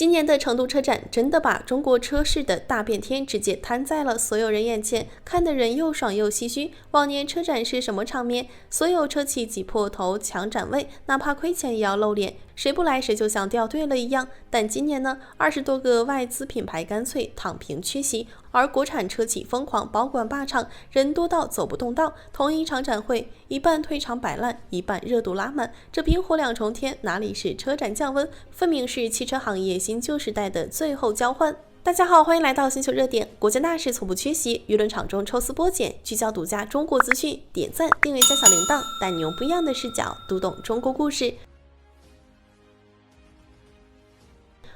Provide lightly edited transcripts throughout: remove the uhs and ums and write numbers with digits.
今年的成都车展真的把中国车市的大变天直接摊在了所有人眼前，看得人又爽又唏嘘。往年车展是什么场面？所有车企挤破头抢展位，哪怕亏钱也要露脸，谁不来谁就像掉队了一样。但今年呢，20多个外资品牌干脆躺平缺席，而国产车企疯狂包管霸场，人多到走不动道。同一场展会，一半退场摆烂，一半热度拉满，这冰火两重天哪里是车展降温，分明是汽车行业新旧时代的最后交换。大家好，欢迎来到星球热点，国家大事从不缺席，舆论场中抽丝剥茧，聚焦独家中国资讯，点赞订阅加小铃铛，带你用不一样的视角读懂中国故事。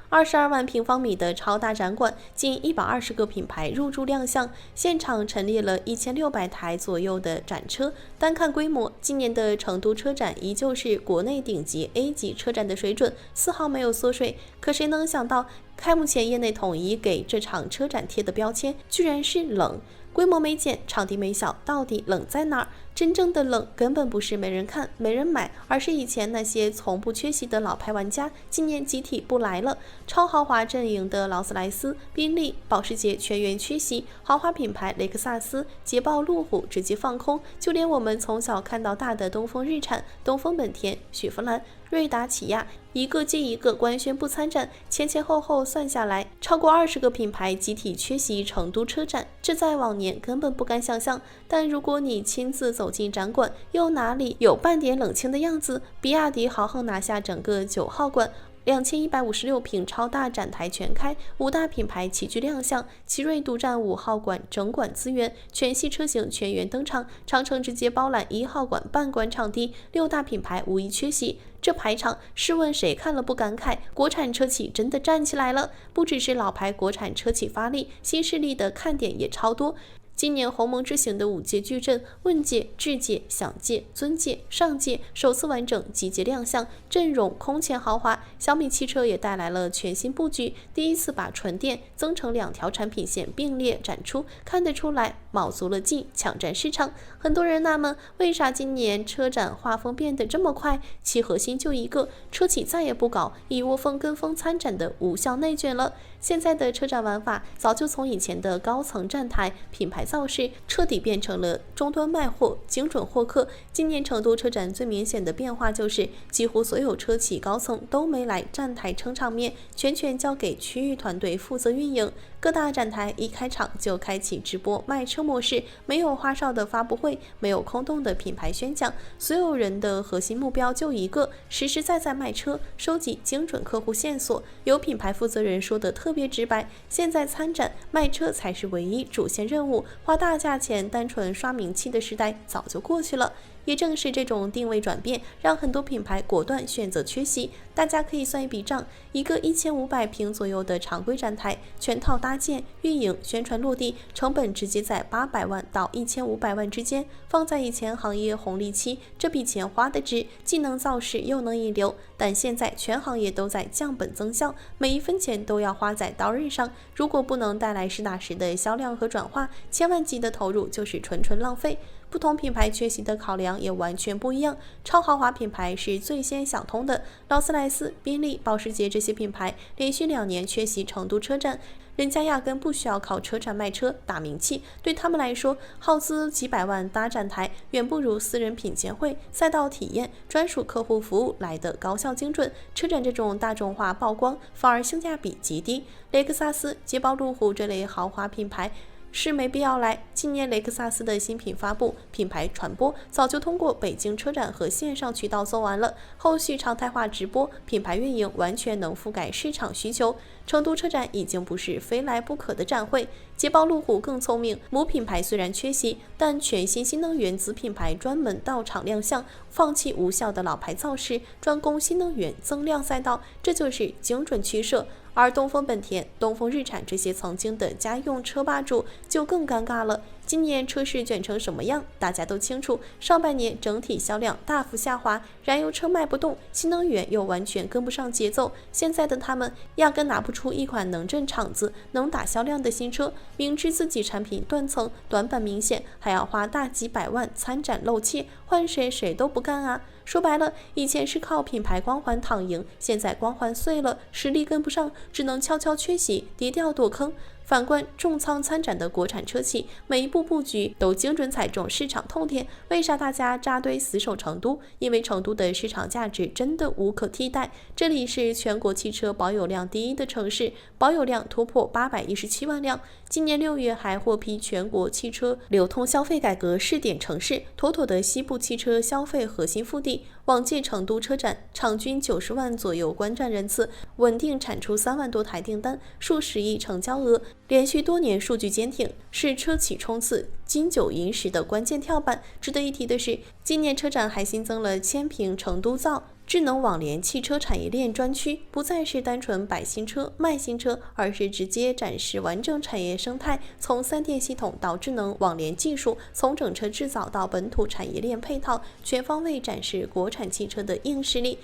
22万平方米的超大展馆，近120个品牌入驻亮相，现场陈列了1600台左右的展车。单看规模，今年的成都车展依旧是国内顶级 A 级车展的水准，丝毫没有缩水。可谁能想到，开幕前业内统一给这场车展贴的标签，居然是冷。规模没减，场地没小，到底冷在哪儿？真正的冷根本不是没人看、没人买，而是以前那些从不缺席的老牌玩家，今年集体不来了。超豪华阵营的劳斯莱斯、宾利、保时捷全员缺席，豪华品牌雷克萨斯、捷豹、路虎直接放空，就连我们从小看到大的东风日产、东风本田、雪佛兰、瑞达起亚，一个接一个官宣不参展，前后算下来，超过20个品牌集体缺席成都车展，这在往年根本不敢想象。但如果你亲自走进展馆，又哪里有半点冷清的样子？比亚迪豪横拿下整个9号馆。2156平超大展台全开，5大品牌齐聚亮相，奇瑞独占5号馆整馆资源，全系车型全员登场，长城直接包揽1号馆半馆场地，6大品牌无一缺席。这排场，试问谁看了不感慨？国产车企真的站起来了！不只是老牌国产车企发力，新势力的看点也超多。今年鸿蒙之行的5届矩阵，问界、智界、享界、尊界、上界首次完整集结亮相，阵容空前豪华。小米汽车也带来了全新布局，第一次把纯电、增程2条产品线并列展出，看得出来卯足了劲抢占市场。很多人纳闷，为啥今年车展画风变得这么快？其核心就一个，车企再也不搞一窝蜂跟风参展的无效内卷了。现在的车展玩法早就从以前的高层站台、品牌造势，彻底变成了终端卖货、精准获客。今年成都车展最明显的变化就是，几乎所有车企高层都没来站台撑场面，全权交给区域团队负责运营。各大展台一开场就开启直播卖车模式，没有花哨的发布会，没有空洞的品牌宣讲，所有人的核心目标就一个，实实在在卖车，收集精准客户线索。有品牌负责人说的特别直白，现在参展卖车才是唯一主线任务，花大价钱单纯刷名气的时代早就过去了。也正是这种定位转变，让很多品牌果断选择缺席。大家可以算一笔账，一个1500平左右的常规展台，全套搭建、运营、宣传落地，成本直接在800万到1500万之间。放在以前行业红利期，这笔钱花得值，既能造势又能引流。但现在全行业都在降本增效，每一分钱都要花在刀刃上。如果不能带来实打实的销量和转化，千万级的投入就是纯浪费。不同品牌缺席的考量也完全不一样，超豪华品牌是最先想通的，劳斯莱斯、宾利、保时捷这些品牌连续2年缺席成都车展，人家压根不需要靠车展卖车打名气，对他们来说，耗资几百万搭展台，远不如私人品鉴会、赛道体验、专属客户服务来的高效精准。车展这种大众化曝光，反而性价比极低。雷克萨斯、捷豹、路虎这类豪华品牌是没必要来。今年雷克萨斯的新品发布、品牌传播早就通过北京车展和线上渠道做完了，后续常态化直播、品牌运营完全能覆盖市场需求。成都车展已经不是非来不可的展会。捷豹、路虎更聪明，母品牌虽然缺席，但全新新能源子品牌专门到场亮相，放弃无效的老牌造势，专攻新能源增量赛道，这就是精准取舍。而东风本田、东风日产这些曾经的家用车霸主就更尴尬了。今年车市卷成什么样，大家都清楚。上半年整体销量大幅下滑，燃油车卖不动，新能源又完全跟不上节奏。现在的他们压根拿不出一款能震场子、能打销量的新车，明知自己产品断层、短板明显，还要花大几百万参展露怯，换谁谁都不干啊！说白了，以前是靠品牌光环躺赢，现在光环碎了，实力跟不上，只能悄悄缺席，低调躲坑。反观重仓参展的国产车企，每一步布局都精准踩中市场痛点。为啥大家扎堆死守成都？因为成都的市场价值真的无可替代。这里是全国汽车保有量第一的城市，保有量突破817万辆。今年6月还获批全国汽车流通消费改革试点城市，妥妥的西部汽车消费核心腹地。往届成都车展场均90万左右观战人次，稳定产出3万多台订单，数十亿成交额，连续多年数据坚挺，是车企冲刺金九银十的关键跳板。值得一提的是，今年车展还新增了千平成都造智能网联汽车产业链专区，不再是单纯摆新车卖新车，而是直接展示完整产业生态，从3电系统到智能网联技术，从整车制造到本土产业链配套，全方位展示国产汽车的硬实力。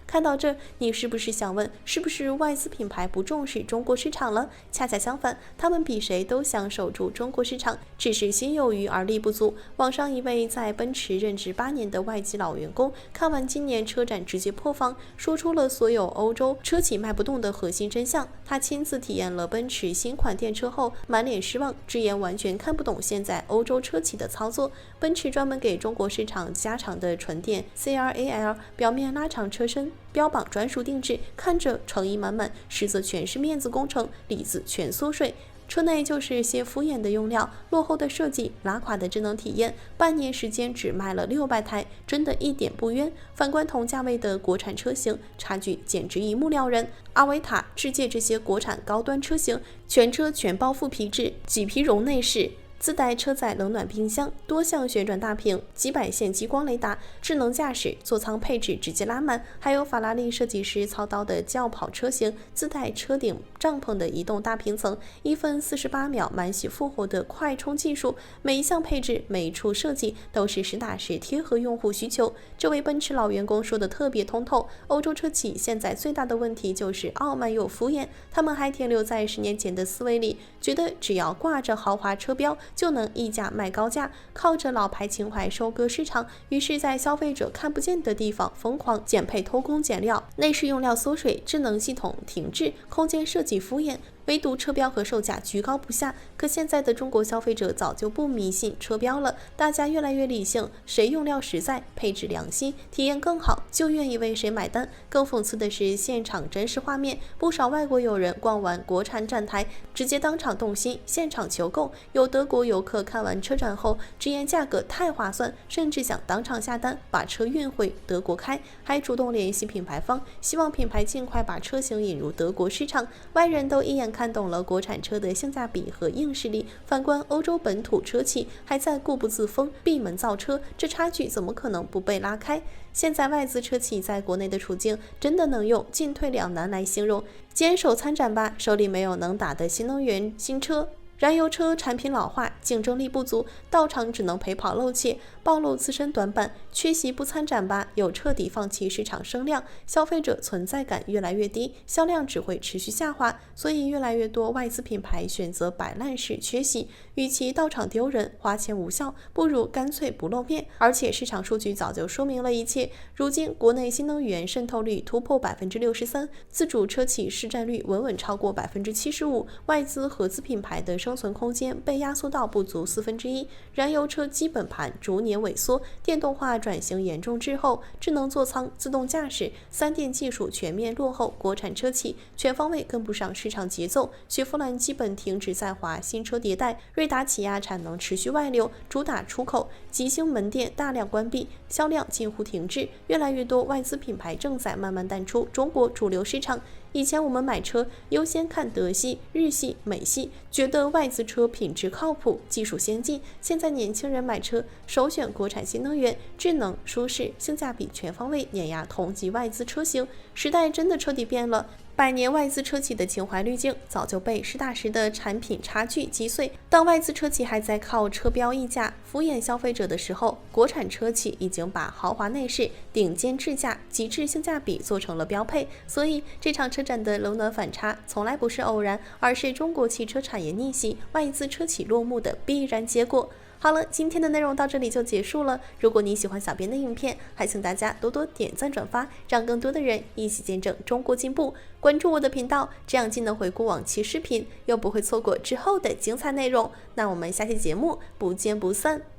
看到这，你是不是想问，是不是外资品牌不重视中国市场了？恰恰相反，他们比谁都想守住中国市场，只是心有余而力不足。网上一位在奔驰任职8年的外籍老员工，看完今年车展直接破防，说出了所有欧洲车企卖不动的核心真相。他亲自体验了奔驰新款电车后，满脸失望，直言完全看不懂现在欧洲车企的操作。奔驰专门给中国市场加长的纯电 CLAL 表面拉长车身，标榜专属定制，看着诚意满满，实则全是面子工程，里子全缩水。车内就是些敷衍的用料，落后的设计，拉垮的智能体验，半年时间只卖了600台，真的一点不冤。反观同价位的国产车型，差距简直一目了然。阿维塔、智界这些国产高端车型，全车全包覆皮质，麂皮绒内饰，自带车载冷暖冰箱、多项旋转大屏、几百线激光雷达、智能驾驶，座舱配置直接拉满，还有法拉利设计师操刀的轿跑车型，自带车顶帐篷的移动大平层，1分48秒满血复活的快充技术，每一项配置、每一处设计都是实打实贴合用户需求。这位奔驰老员工说的特别通透，欧洲车企现在最大的问题就是傲慢又敷衍，他们还停留在10年前的思维里，觉得只要挂着豪华车标就能溢价卖高价，靠着老牌情怀收割市场，于是在消费者看不见的地方疯狂减配偷工减料，内饰用料缩水，智能系统停滞，空间设计敷衍，唯独车标和售价居高不下。可现在的中国消费者早就不迷信车标了，大家越来越理性，谁用料实在，配置良心，体验更好，就愿意为谁买单。更讽刺的是现场真实画面，不少外国友人逛完国产展台，直接当场动心，现场求购。有德国游客看完车展后直言价格太划算，甚至想当场下单把车运回德国开，还主动联系品牌方，希望品牌尽快把车型引入德国市场。外人都一眼看懂了国产车的性价比和硬实力，反观欧洲本土车企还在固步自封，闭门造车，这差距怎么可能不被拉开？现在外资车企在国内的处境真的能用进退两难来形容，坚守参展吧，手里没有能打的新能源新车，燃油车产品老化，竞争力不足，到场只能陪跑露怯，暴露自身短板，缺席不参展吧，又彻底放弃市场声量，消费者存在感越来越低，销量只会持续下滑，所以越来越多外资品牌选择摆烂式缺席，与其到场丢人，花钱无效，不如干脆不露面。而且市场数据早就说明了一切，如今国内新能源渗透率突破63%，自主车企市占率稳稳超过75%，外资合资品牌的生存空间被压缩到不足1/4，燃油车基本盘逐年萎缩，电动化转型严重滞后，智能座舱、自动驾驶、3电技术全面落后，国产车企全方位跟不上市场节奏。雪佛兰基本停止在华新车迭代，瑞达起亚产能持续外流，主打出口，吉星门店大量关闭，销量近乎停滞。越来越多外资品牌正在慢慢淡出中国主流市场。以前我们买车优先看德系、日系、美系，觉得外资车品质靠谱、技术先进。现在年轻人买车首选国产新能源，智能、舒适、性价比全方位碾压同级外资车型。时代真的彻底变了。100年外资车企的情怀滤镜早就被实打实的产品差距击碎。当外资车企还在靠车标溢价敷衍消费者的时候，国产车企已经把豪华内饰、顶尖智驾、极致性价比做成了标配。所以这场车展的冷暖反差从来不是偶然，而是中国汽车产业逆袭、外资车企落幕的必然结果。好了，今天的内容到这里就结束了。如果你喜欢小编的影片，还请大家多多点赞转发，让更多的人一起见证中国进步。关注我的频道，这样既能回顾往期视频，又不会错过之后的精彩内容。那我们下期节目不见不散。